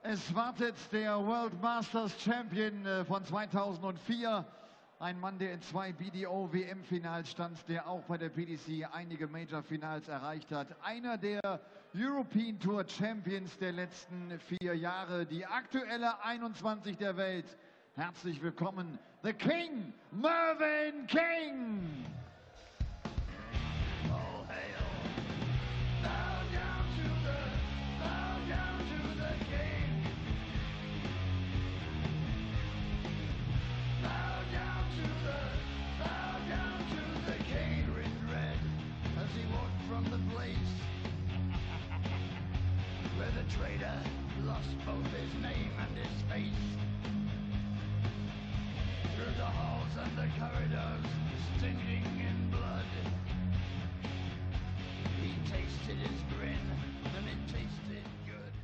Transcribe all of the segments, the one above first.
Es wartet der World Masters Champion von 2004. Ein Mann, der in 2 BDO WM-Finals stand, der auch bei der PDC einige Major-Finals erreicht hat. Einer der European Tour Champions der letzten 4 Jahre, die aktuelle 21 der Welt. Herzlich willkommen, The King, Mervyn King! All hail, bow down to the king. Bow down to the king in red as he walked from the place where the traitor lost both his name and his face. Through the halls and the corridors, stinging in blood, he tasted his grin and it tasted good.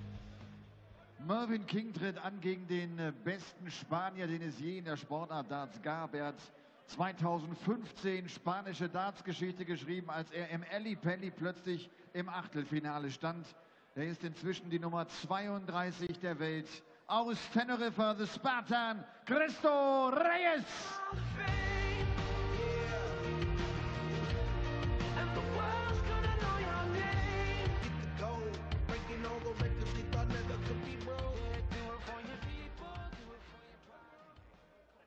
Mervyn King tritt an gegen den besten Spanier, den es je in der Sportart Darts gab. Er hat 2015 spanische Darts-Geschichte geschrieben, als er im Ellipelli plötzlich im Achtelfinale stand. Er ist inzwischen die Nummer 32 der Welt. Aus Teneriffa, the Spartan, Cristo Reyes!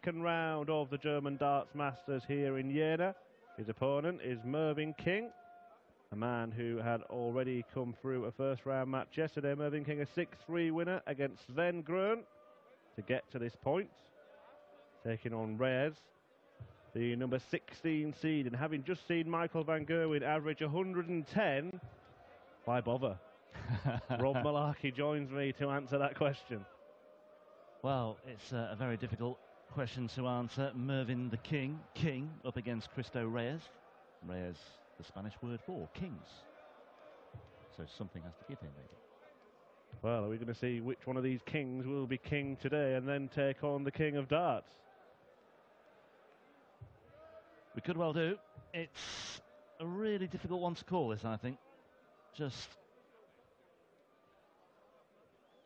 Second round of the German Darts Masters here in Jena. His opponent is Mervyn King, a man who had already come through a first round match yesterday. Mervyn King, a 6-3 winner against Sven Grön to get to this point, taking on Reyes, the number 16 seed, and having just seen Michael van Gerwen average 110, why bother? Rob Malarkey joins me to answer that question. Well, it's a very difficult question to answer. Mervyn the King up against Cristo Reyes. Reyes, the Spanish word for kings. So something has to give him, maybe. Well, are we going to see which one of these kings will be king today and then take on the king of darts? We could well do. It's a really difficult one to call, this, I think. Just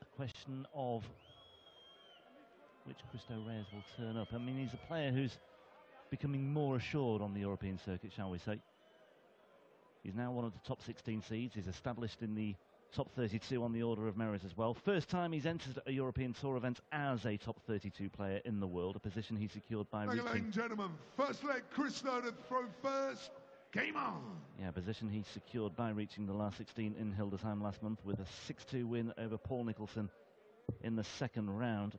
a question of which Cristo Reyes will turn up. I mean, he's a player who's becoming more assured on the European circuit, shall we say. He's now one of the top 16 seeds. He's established in the top 32 on the order of merit as well. First time he's entered a European Tour event as a top 32 player in the world, a position he secured by reaching... Ladies and gentlemen, first leg Cristo to throw first. Game on! Yeah, a position he secured by reaching the last 16 in Hildesheim last month with a 6-2 win over Paul Nicholson in the second round.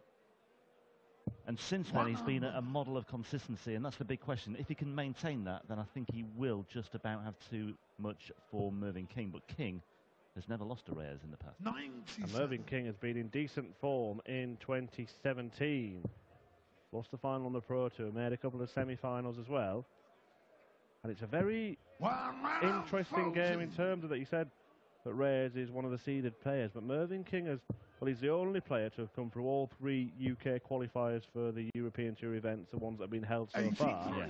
And since then, he's been a model of consistency, and that's the big question. If he can maintain that, then I think he will just about have too much for Mervyn King. But King has never lost to Reyes in the past. And Mervyn King has been in decent form in 2017. Lost the final on the Pro Tour, made a couple of semi-finals as well. And it's a very interesting game in terms of that. You said that Reyes is one of the seeded players, but Mervyn King has, well, he's the only player to have come through all 3 UK qualifiers for the European Tour events, the ones that have been held so far. Yeah.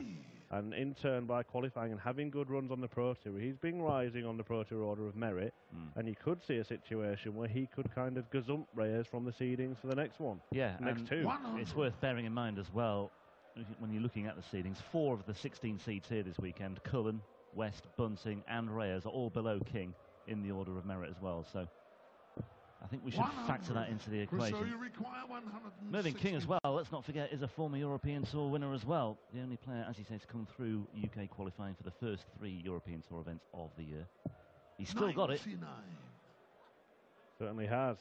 And in turn, by qualifying and having good runs on the Pro Tour, he's been rising on the Pro Tour order of merit, and you could see a situation where he could kind of gazump Reyes from the seedings for the next one. Yeah, next 2. It's worth bearing in mind as well, when you're looking at the seedings, 4 of the 16 seeds here this weekend, Cullen, West, Bunting and Reyes, are all below King in the order of merit as well. So I think we should factor that into the equation. So you require Mervyn King as well, let's not forget, is a former European Tour winner as well. The only player, as you say, to come through UK qualifying for the first 3 European Tour events of the year. He's still got it. Certainly has.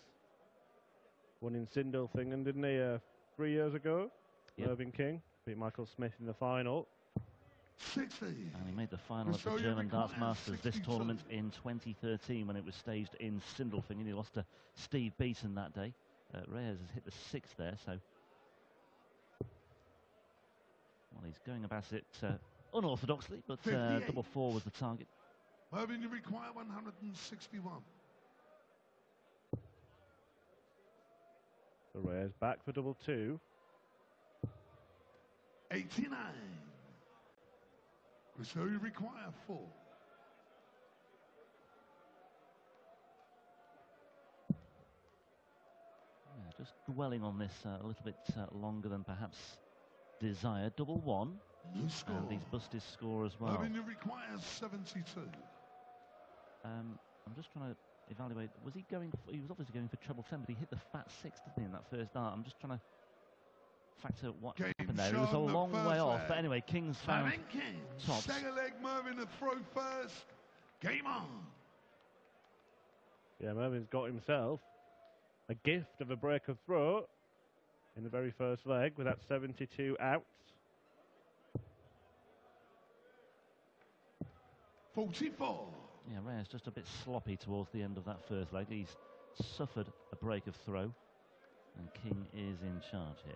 Won in Sindelfingen, didn't he, 3 years ago? Yep. Mervyn King beat Michael Smith in the final. 60. And he made the final of the German Darts Masters, this tournament, in 2013 when it was staged in Sindelfingen. He lost to Steve Beaton that day. Reyes has hit the 6th there, so... Well, he's going about it unorthodoxly, but double 4 was the target. Mervyn, you require 161. So Reyes back for double 2. 89. So you require 4. just dwelling on this a little bit longer than perhaps desired. Double one. And he's busted his score as well. Revenue requires 72. I'm just trying to evaluate. Was he going? He was obviously going for treble 10, but he hit the fat 6, didn't he, in that first dart? I'm just trying to factor what happened there. He was a long way off, but anyway, King's found tops. Second leg, Mervyn to throw first. Game on. Yeah, Mervyn's got himself a gift of a break of throw in the very first leg with that 72 outs. 44. Yeah, Reyes just a bit sloppy towards the end of that first leg. He's suffered a break of throw, and King is in charge here.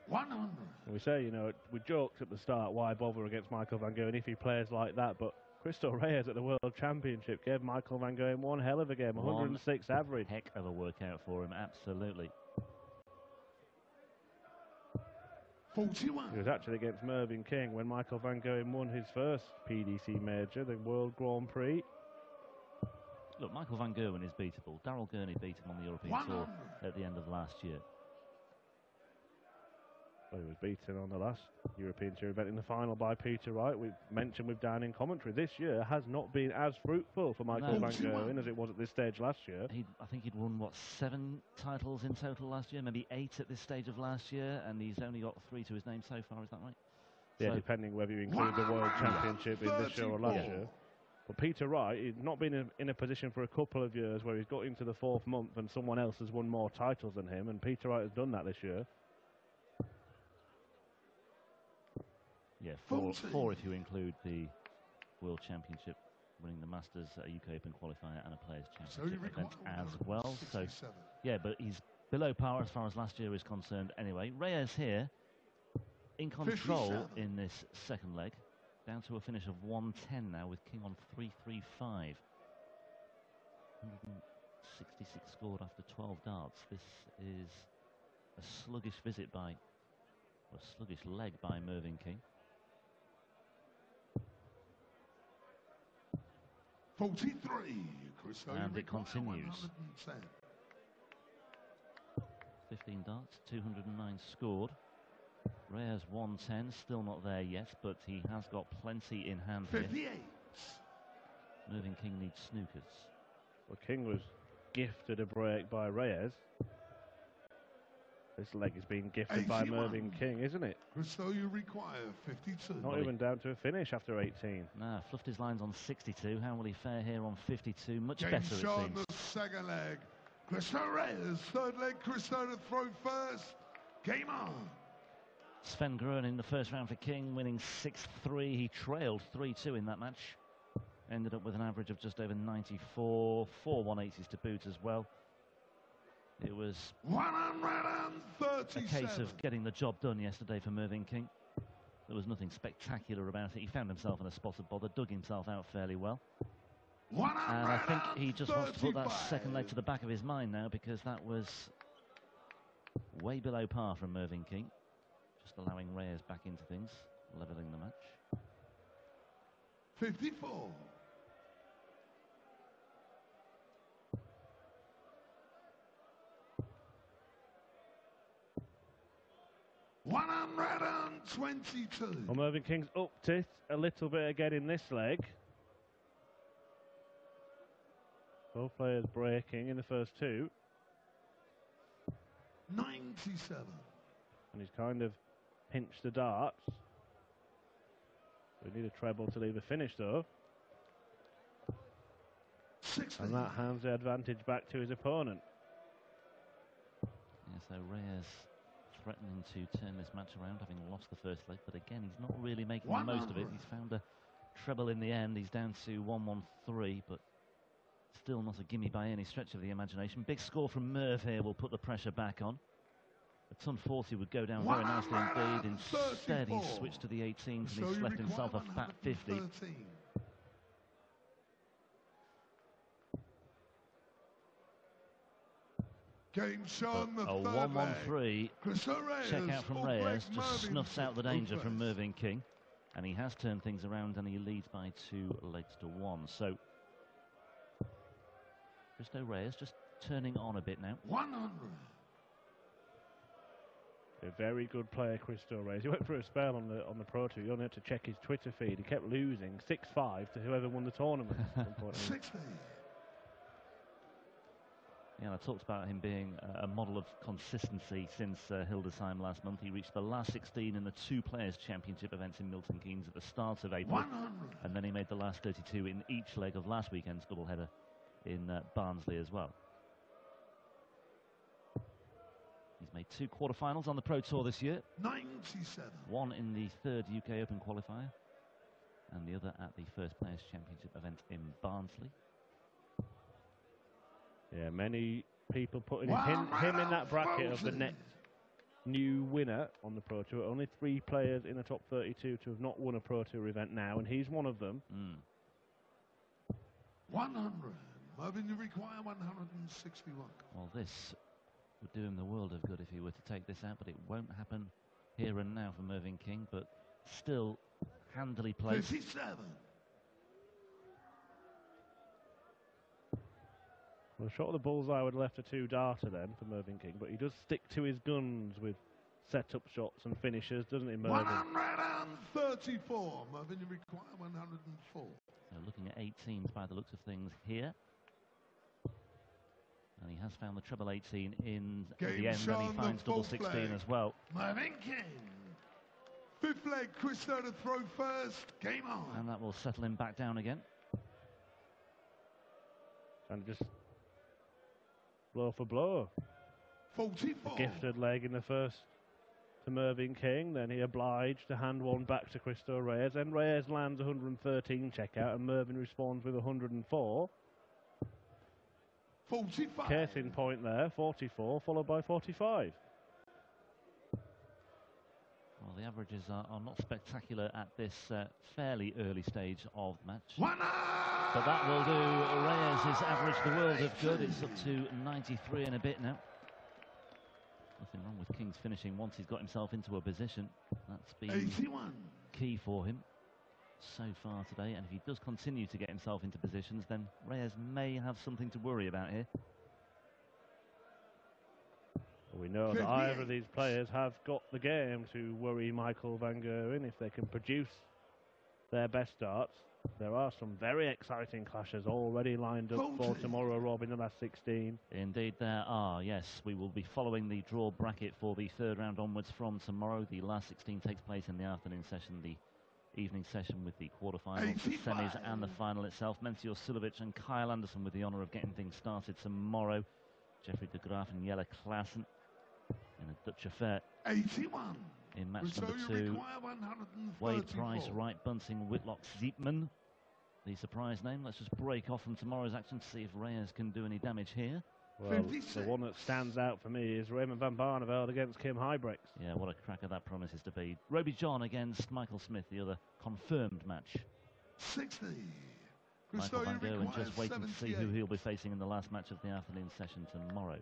100. We say, you know, we joked at the start, why bother against Michael van Gerwen if he plays like that, but Cristo Reyes at the World Championship gave Michael van Gerwen one hell of a game, 106 average. Heck of a workout for him, absolutely. 41. He was actually against Mervyn King when Michael van Gerwen won his first PDC major, the World Grand Prix. Look, Michael van Gerwen is beatable. Darryl Gurney beat him on the European Tour at the end of last year. Well, he was beaten on the last European Tour event in the final by Peter Wright. We mentioned with Dan in commentary, this year has not been as fruitful for Michael van Gerwen as it was at this stage last year. I think he'd won, what, 7 titles in total last year, maybe 8 at this stage of last year, and he's only got 3 to his name so far, is that right? Yeah, so depending whether you include the World Championship in this year or last year. But Peter Wright, he's not been in a position for a couple of years where he's got into the 4th month and someone else has won more titles than him, and Peter Wright has done that this year. Yeah, 4 if you include the World Championship, winning the Masters, UK Open qualifier and a Players' Championship event as well. 67. So, yeah, but he's below par as far as last year is concerned anyway. Reyes here in control 57. in this second leg, down to a finish of 110 now with King on 335. 166 scored after 12 darts. This is a sluggish visit by, or a sluggish leg by Mervyn King. 43. Cristo, And it continues. 110. 15 darts, 209 scored. Reyes 110, still not there yet, but he has got plenty in hand here. 58. Mervyn King needs snookers. Well, King was gifted a break by Reyes. This leg is being gifted by 81. Mervyn King, isn't it? Cristo, you require 52. Not even down to a finish after 18. Nah, fluffed his lines on 62. How will he fare here on 52? Much Game better, it shot seems. the second leg. Cristo Reyes, third leg, Cristo to throw first. Game on. Sven Gruen in the first round for King, winning 6-3. He trailed 3-2 in that match. Ended up with an average of just over 94. 4 180s to boot as well. It was 137. a case of getting the job done yesterday for Mervyn King. There was nothing spectacular about it. He found himself in a spot of bother, dug himself out fairly well. And I think he just wants to put that second leg to the back of his mind now, because that was way below par from Mervyn King. Just allowing Reyes back into things, levelling the match. 54. 122. Well, Mervyn King's upped it a little bit again in this leg. Both players breaking in the first 2. 97. And he's kind of pinched the darts. We need a treble to leave a finish, though. 60. And that hands the advantage back to his opponent. Yeah, so Reyes threatening to turn this match around, having lost the first leg, but again, he's not really making the most of it. He's found a treble in the end. He's down to 113, but still not a gimme by any stretch of the imagination. Big score from Merv here will put the pressure back on. A ton 40 would go down very nicely indeed. Instead, he switched to the 18s and he's left himself a fat 50. Game shown the A third 1-1-3 leg. check out from Reyes just snuffs out the danger from Mervyn King, and he has turned things around and he leads by 2 legs to 1. So Cristo Reyes just turning on a bit now. 100. A very good player, Cristo Reyes. He went for a spell on the Pro Tour. You only had to check his Twitter feed. He kept losing 6-5 to whoever won the tournament. 60. Yeah, I talked about him being a model of consistency since Hildesheim last month. He reached the last 16 in the two Players' Championship events in Milton Keynes at the start of April. 100. And then he made the last 32 in each leg of last weekend's doubleheader in Barnsley as well. He's made 2 quarterfinals on the Pro Tour this year. 97. One in the 3rd UK Open qualifier, and the other at the first Players' Championship event in Barnsley. Yeah, many people putting him in that bracket of the next new winner on the Pro Tour. Only 3 players in the top 32 to have not won a Pro Tour event now, and he's one of them. 100. Mervyn, you require 161. Well, this would do him the world of good if he were to take this out, but it won't happen here and now for Mervyn King, but still handily placed. 57. Well, shot of the bullseye would have left a 2-darter then for Mervyn King, but he does stick to his guns with set-up shots and finishers, doesn't he, Mervyn? 134. Mervyn, you require 104. So looking at 18s by the looks of things here. And he has found the treble 18 in the end, and he finds double 16 as well. Mervyn King. 5th leg, Cristo to throw first. Game on. And that will settle him back down again. And just blow for blow. 44. A gifted leg in the first to Mervyn King, then he obliged to hand one back to Cristo Reyes, and Reyes lands 113 checkout, and Mervyn responds with 104. 45. Case in point there, 44, followed by 45. Well, the averages are not spectacular at this fairly early stage of the match. But that will do Reyes' average the world of good. It's up to 93 and a bit now. Nothing wrong with King's finishing once he's got himself into a position. That's been 81. Key for him so far today. And if he does continue to get himself into positions, then Reyes may have something to worry about here. We know that either of these players have got the game to worry Michael van Gerwen if they can produce their best starts. There are some very exciting clashes already lined up for tomorrow, Rob, in the last 16. Indeed there are, yes. We will be following the draw bracket for the 3rd round onwards from tomorrow. The last 16 takes place in the afternoon session, the evening session with the quarterfinals, the semis and the final itself. Mencio Sulovic and Kyle Anderson with the honour of getting things started tomorrow. Jeffrey de Graaf and Jelle Klaassen in a Dutch affair. 81. In match number 2, Wade Price, Wright, Bunting, Whitlock, Zietman. The surprise name. Let's just break off from tomorrow's action to see if Reyes can do any damage here. Well, the one that stands out for me is Raymond van Barneveld against Kim Huybrechts. Yeah, what a cracker that promises to be. Roby John against Michael Smith, the other confirmed match. 60. Michael van Gerwen just waiting to see who he'll be facing in the last match of the afternoon session tomorrow.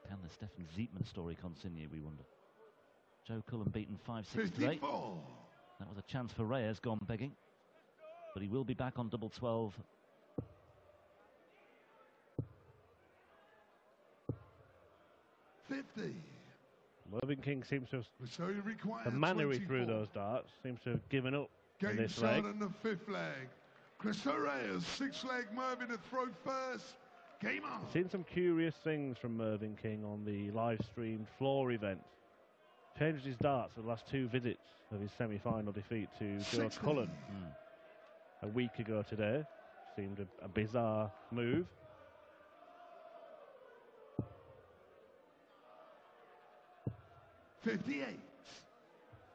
Can the Stefan Zietman story continue, we wonder? Joe Cullen beaten 5-6 today. That was a chance for Reyes gone begging. But he will be back on double 12. Mervyn King seems to have, the manner he threw those darts, seems to have given up in this leg. In the 5th leg. Cristo Reyes, 6th leg, Mervyn to throw first. Game on. I've seen some curious things from Mervyn King on the live-streamed floor event. Changed his darts for the last 2 visits of his semi-final defeat to Joe Cullen a week ago today. Seemed a bizarre move.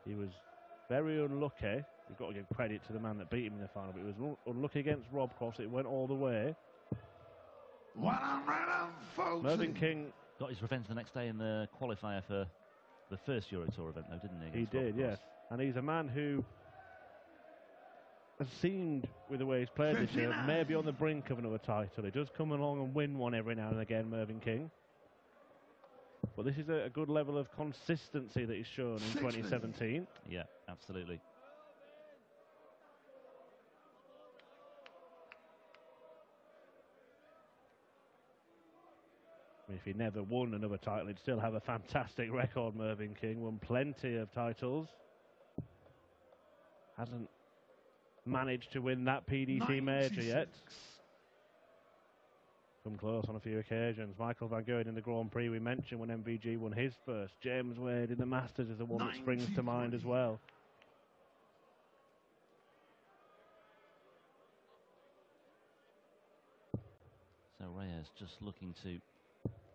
He was very unlucky. We've got to give credit to the man that beat him in the final, but he was unlucky against Rob Cross. It went all the way. 140. Mervyn King got his revenge the next day in the qualifier for the first Euro Tour event, though, didn't he? He did, yes. And he's a man who has seemed, with the way he's played this year, maybe on the brink of another title. He does come along and win one every now and again, Mervyn King. But this is a good level of consistency that he's shown in 2017. Yeah, absolutely. If he never won another title, he'd still have a fantastic record, Mervyn King. Won plenty of titles. Hasn't managed to win that PDC major yet. Come close on a few occasions. Michael Van Gerwen in the Grand Prix we mentioned when MVG won his first. James Wade in the Masters is the one that springs to mind as well. So Reyes just looking to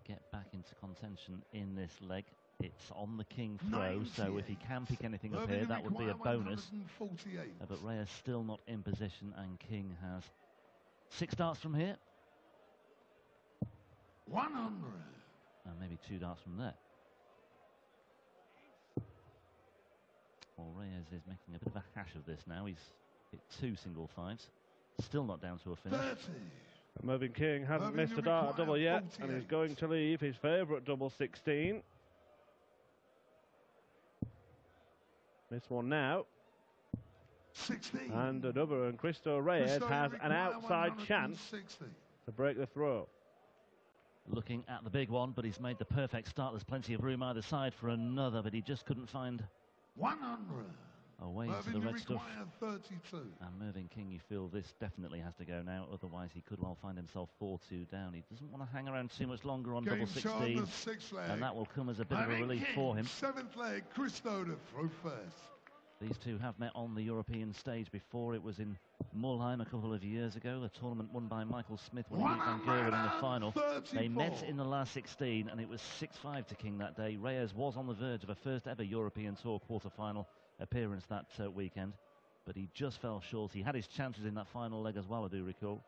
get back into contention in this leg. It's on the king throw, so if he can pick anything up here, that would be a bonus. But Reyes still not in position, and King has 6 darts from here. 100. And maybe 2 darts from there. Well, Reyes is making a bit of a hash of this now. He's hit 2 single fives. Still not down to a finish. 30. Mervyn King hasn't missed a dart double yet, and he's going to leave his favourite double 16. This one now. 16. And another, and Cristo Reyes has an outside chance to break the throw. Looking at the big one, but he's made the perfect start. There's plenty of room either side for another, but he just couldn't find 100. a way to the red stuff. 32. And Mervyn King, you feel this definitely has to go now, otherwise he could well find himself 4-2 down. He doesn't want to hang around too much longer on double 16, and that will come as a bit of a relief for him. 7th leg, Cristo to throw first. These two have met on the European stage before. It was in Mulheim a couple of years ago, the tournament won by Michael Smith when he beat Van Gerwen in the final. They met in the last 16, and it was 6-5 to King that day. Reyes was on the verge of a first ever European Tour quarter-final appearance that weekend, but he just fell short. He had his chances in that final leg as well, I do recall.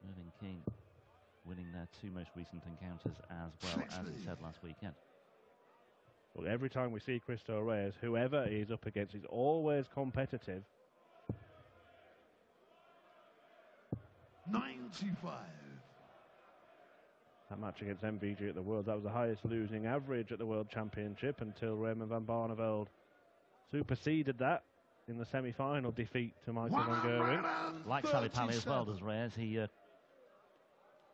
Mervyn King winning their 2 most recent encounters as well, as he said last weekend. Well, every time we see Cristo Reyes, whoever he's up against, he's always competitive. 95. That match against MVG at the World, that was the highest losing average at the World Championship until Raymond van Barneveld superseded that in the semi-final defeat to Michael Van Gerwen. Like Sally Pally as well, does Reyes. He had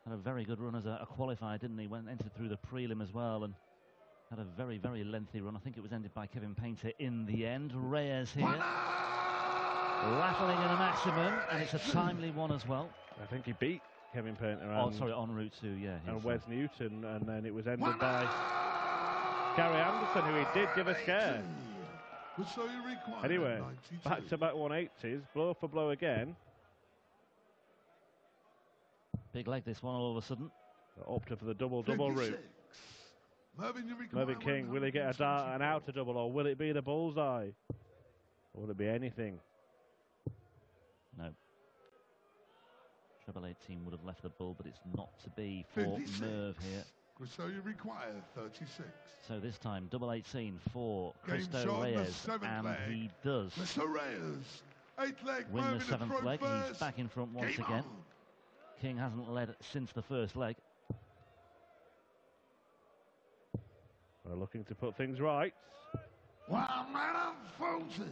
a very good run as a qualifier, didn't he? Entered through the prelim as well, and had a very, very lengthy run. I think it was ended by Kevin Painter in the end. Reyes here, rattling in a maximum, and it's a timely one as well. I think he beat Kevin Painter. Oh, sorry, en route to, yeah. And Wes Newton, and then it was ended by Gary Anderson, who he did give a scare. Anyway, back-to-back 180s, blow for blow again. Big leg this one all of a sudden. Opted for the double-double route. Mervyn King, will he get a dart and out to double, or will it be the bullseye? Or will it be anything? No. Treble 18 would have left the bull, but it's not to be for Merv here. So you require 36. So this time, double 18 for Cristo Reyes, and he does Reyes, 8th leg, win the 7th leg. He's back in front once again. King hasn't led since the first leg. We're looking to put things right. 140.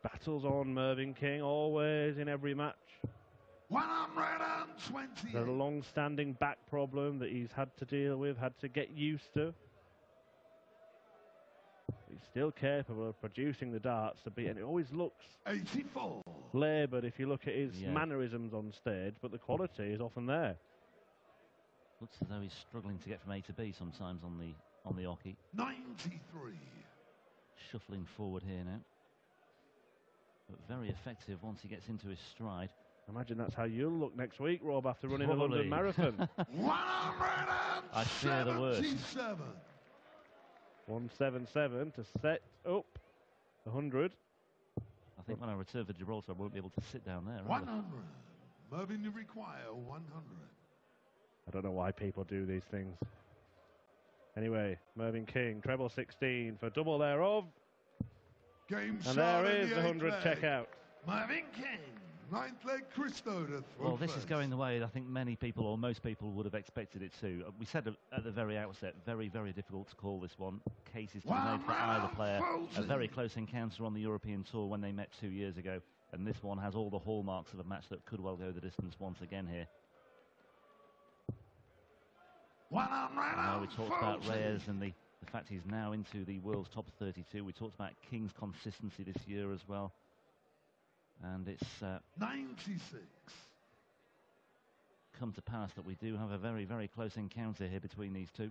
Battles on Mervyn King, always in every match. 120. There's a long-standing back problem that he's had to deal with, had to get used to. He's still capable of producing the darts to beat, and it always looks 84. laboured if you look at his mannerisms on stage, but the quality is often there. Looks as though he's struggling to get from A to B sometimes on the oche. 93. Shuffling forward here now. But very effective once he gets into his stride. Imagine that's how you'll look next week, Rob, after running the London Marathon. 177. I fear the worst. 177 to set up 100. I think when I return for Gibraltar, I won't be able to sit down there. 100. Mervyn, you require 100. I don't know why people do these things. Anyway, Mervyn King, treble 16 for double thereof. Game and there is the 100 checkout. Mervyn King, 9th leg, Cristo to throw Well, this is going the way I think many people, or most people, would have expected it to. We said at the very outset, very, very difficult to call this one. Cases to be made for either player. A very close encounter on the European Tour when they met 2 years ago. And this one has all the hallmarks of a match that could well go the distance once again here. Now we talked about Reyes and the fact he's now into the world's top 32. We talked about King's consistency this year as well. And it's 96. Come to pass that we do have a very, very close encounter here between these two.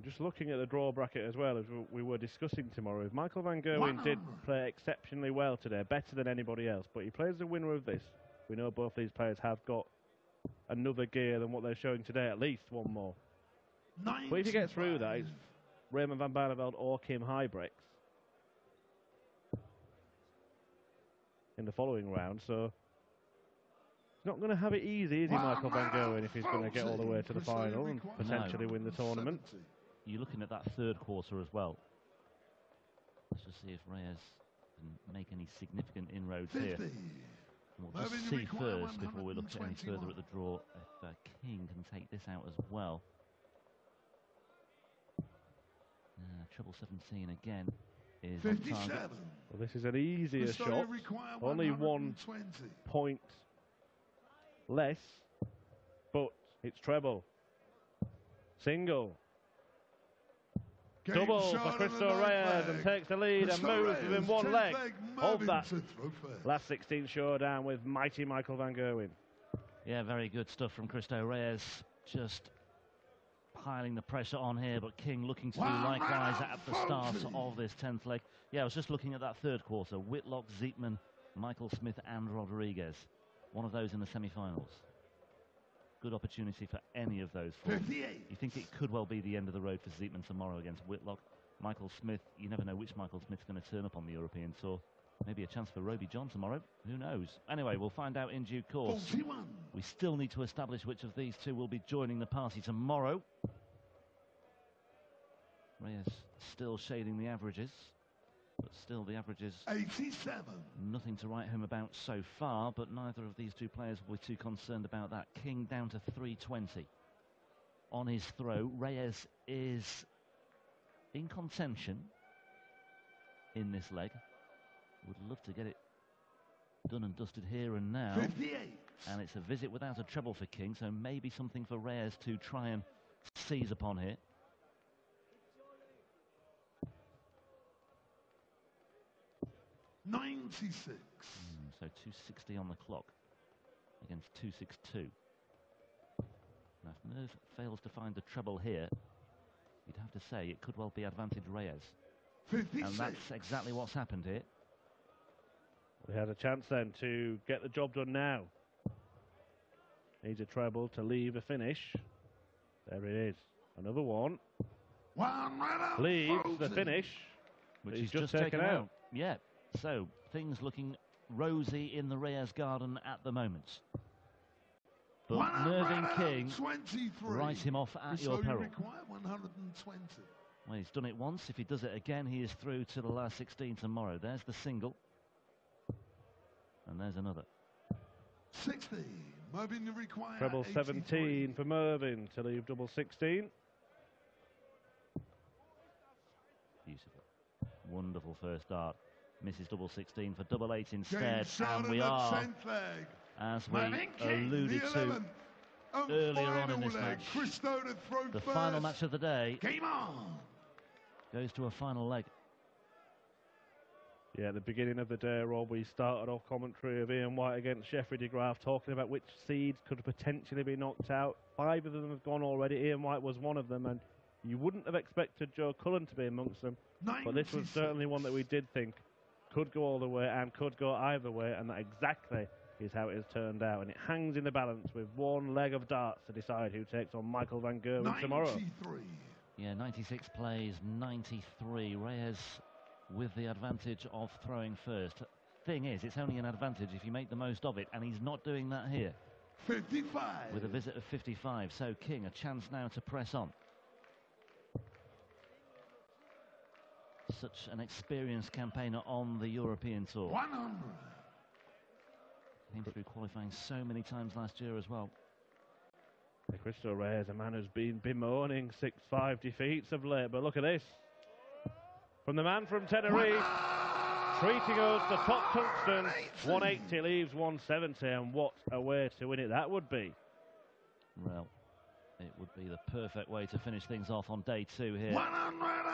Just looking at the draw bracket as well, as we were discussing tomorrow, Michael van Gerwen did play exceptionally well today, better than anybody else, but he plays the winner of this. We know both these players have got another gear than what they're showing today, at least one more. 95. But if you get through that, it's Raymond van Barneveld or Kim Huybrechts in the following round, so he's not going to have it easy, is he, Michael van Gerwen, if he's going to get all the way to the final and potentially win the tournament. You're looking at that third quarter as well. Let's just see if Reyes can make any significant inroads 50. here. And we'll just see first, before we look any further at the draw, if King can take this out as well. Treble 17 again is 57. on target. Well, this is an easier shot. Only 1 point less, but it's treble. Single. Double for Cristo Reyes, and takes the lead and moves within one leg of that last 16 showdown with mighty Michael van Gerwen. Yeah, very good stuff from Cristo Reyes. Just piling the pressure on here, but King looking to do likewise at the start of this 10th leg. Yeah, I was just looking at that third quarter. Whitlock, Zietman, Michael Smith and Rodriguez. One of those in the semi-finals. Good opportunity for any of those four. 58. You think it could well be the end of the road for Zietman tomorrow against Whitlock. Michael Smith, you never know which Michael Smith's going to turn up on the European Tour. Maybe a chance for Roby John tomorrow. Who knows? Anyway, we'll find out in due course. 41. We still need to establish which of these two will be joining the party tomorrow. Reyes still shading the averages, but still the averages 87. nothing to write home about so far, but neither of these two players will be too concerned about that. King down to 320 on his throw. Reyes is in contention in this leg. Would love to get it done and dusted here and now. 58. And it's a visit without a treble for King, so maybe something for Reyes to try and seize upon here. $96. So 260 on the clock against 262. Now if Merv fails to find the treble here, you'd have to say it could well be advantage Reyes. 56. And that's exactly what's happened here. We had a chance then to get the job done now. Needs a treble to leave a finish. There it is. Another one. Leaves the finish, Which he's just taken out. Yeah, so things looking rosy in the Reyes garden at the moment. But Mervyn King, 23. write him off at your peril. 120. Well, he's done it once. If he does it again, he is through to the last 16 tomorrow. There's the single. And there's another. 60. Mervyn require treble 83. 17 for Mervyn to leave double 16. Beautiful. Wonderful first dart. Misses double 16 for double 8 instead. And we are, as we alluded to earlier on in this match, the final match of the day Game on. goes to a final leg. Yeah, at the beginning of the day, Rob, we started off commentary of Ian White against Jeffrey de Graaf, talking about which seeds could potentially be knocked out. 5 of them have gone already. Ian White was one of them, and you wouldn't have expected Joe Cullen to be amongst them. 96. But this was certainly one that we did think could go all the way and could go either way, and that exactly is how it has turned out. And it hangs in the balance with one leg of darts to decide who takes on Michael van Gerwen tomorrow. 93. Yeah, 96 plays, 93. Reyes with the advantage of throwing first. Thing is, it's only an advantage if you make the most of it, and he's not doing that here. 55. With a visit of 55, so King a chance now to press on. Such an experienced campaigner on the European Tour. 100. Came through qualifying so many times last year as well. Cristo Reyes, a man who's been bemoaning 6-5 defeats of late, but look at this. From the man from Tenerife, treating us to top tungsten. 180 leaves 170, and what a way to win it that would be. Well, it would be the perfect way to finish things off on day 2 here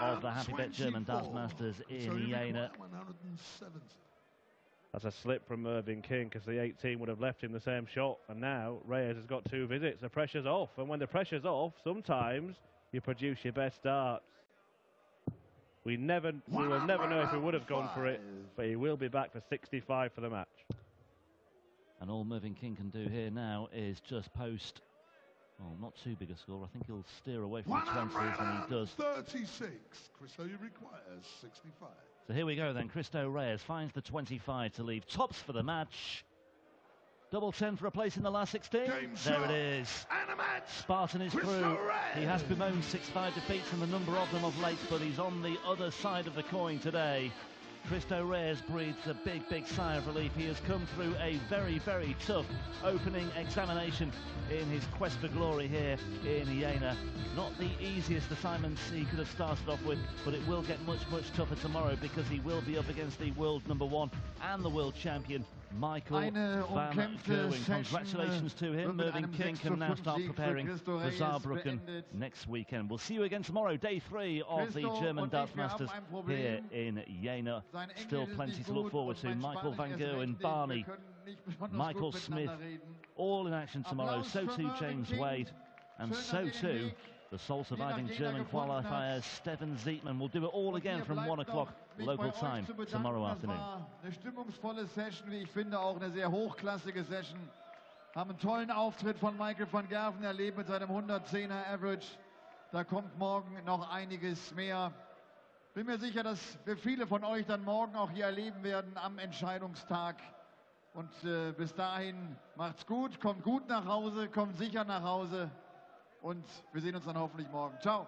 of the Happy Bet German Darts Masters in Jena. That's a slip from Mervyn King, because the 18 would have left him the same shot, and now Reyes has got 2 visits. The pressure's off, and when the pressure's off, sometimes you produce your best darts. We will never know if he would have gone for it, but he will be back for 65 for the match. And all Mervyn King can do here now is just post, well, not too big a score. I think he'll steer away from the 20s, and he does. 36. Christo requires 65. So here we go then. Christo Reyes finds the 25 to leave tops for the match. Double 10 for a place in the last 16. There it is. Spartan is through. He has bemoaned 6-5 defeats and the number of them of late, but he's on the other side of the coin today. Christo Reyes breathes a big, big sigh of relief. He has come through a very, very tough opening examination in his quest for glory here in Jena. Not the easiest assignments he could have started off with, but it will get much, much tougher tomorrow, because he will be up against the world #1 and the world champion, Michael van Gerwen. Congratulations to him. Mervyn King can now start preparing for Saarbrücken next weekend. We'll see you again tomorrow, day 3 of the German Darts Masters here in Jena. Still plenty to look forward to. Michael van Gerwen, Barney, Michael Smith, all in action tomorrow. So too James Wade, and so too the sole surviving German qualifiers, Steffen Zietmann. We'll do it all again from 1 o'clock local time tomorrow afternoon. Eine stimmungsvolle Session, wie ich finde, auch eine sehr hochklassige Session. Haben einen tollen Auftritt von Michael van Gerwen erlebt mit seinem 110er Average. Da kommt morgen noch einiges mehr. Bin mir sicher, dass wir viele von euch dann morgen auch hier erleben werden am Entscheidungstag. Und bis dahin macht's gut, kommt gut nach Hause, kommt sicher nach Hause. Und wir sehen uns dann hoffentlich morgen. Ciao.